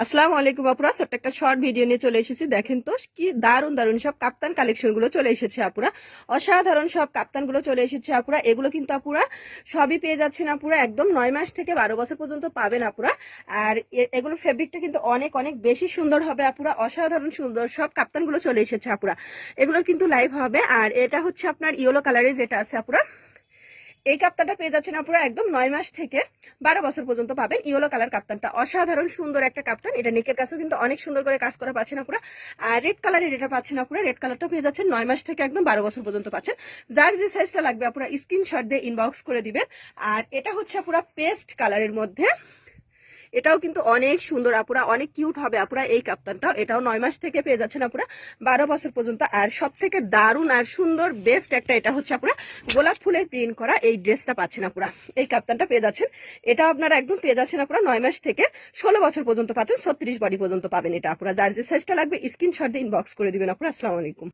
আসসালামু আলাইকুম আপুরা, ছোট্ট একটা শর্ট ভিডিও নিয়ে চলে এসেছি। দেখেন তো কি দারুণ দারুণ সব কাপ্তান কালেকশন গুলো চলে এসেছে আপুরা। অসাধারণ সব কাপ্তান গুলো চলে এসেছে আপুরা। এগুলো কিন্তু আপুরা সবই পেয়ে যাচ্ছেন আপুরা, একদম 9 মাস থেকে 12 বছর পর্যন্ত পাবেন আপুরা। আর এগুলোর ফেব্রিকটা কিন্তু অনেক অনেক বেশি সুন্দর হবে আপুরা, অসাধারণ সুন্দর সব কাপ্তান গুলো চলে এসেছে আপুরা। এগুলোর কিন্তু লাইভ হবে। আর এটা হচ্ছে আপনার ইয়েলো কালারে যেটা আছে আপুরা, এই কাপ্তানটা পেয়ে যাচ্ছেন আপনারা একদম 9 মাস থেকে 12 বছর পর্যন্ত পাবেন। ইয়েলো কালার কাপ্তানটা অসাধারণ সুন্দর একটা কাপ্তান। এটা নেকের কাছেও কিন্তু অনেক সুন্দর করে কাজ করা পাচ্ছেন আপনারা। আর রেড কালারের এটা পাচ্ছেন আপনারা, রেড কালারটা পেয়ে যাচ্ছেন 9 মাস থেকে একদম 12 বছর পর্যন্ত পাচ্ছেন। যার যে সাইজটা লাগবে আপনারা স্ক্রিনশট দিয়ে ইনবক্স করে দিবেন। আর এটা হচ্ছে আপনারা পেস্ট কালারের মধ্যে, এটাও কিন্তু অনেক সুন্দর আপুরা, অনেক কিউট হবে আপুরা। এই কাপ্তানটাও এটাও 9 মাস থেকে পেয়ে যাচ্ছেন আপুরা 12 বছর পর্যন্ত। আর সব থেকে দারুণ আর সুন্দর বেস্ট একটা এটা হচ্ছে আপুরা গোলাপ ফুলের প্রিন্ট করা এই ড্রেসটা পাচ্ছেন আপুরা। এই কাপ্তানটা পেয়ে যাচ্ছেন, এটা আপনারা একদম পেয়ে যাচ্ছেন আপুরা 9 মাস থেকে 16 বছর পর্যন্ত পাচ্ছেন, 36 বডি পর্যন্ত পাবেন এটা আপুরা। যার যে সাইজটা লাগবে স্ক্রিনশট দিয়ে ইনবক্স করে দিবেন আপুরা। আসসালামু আলাইকুম।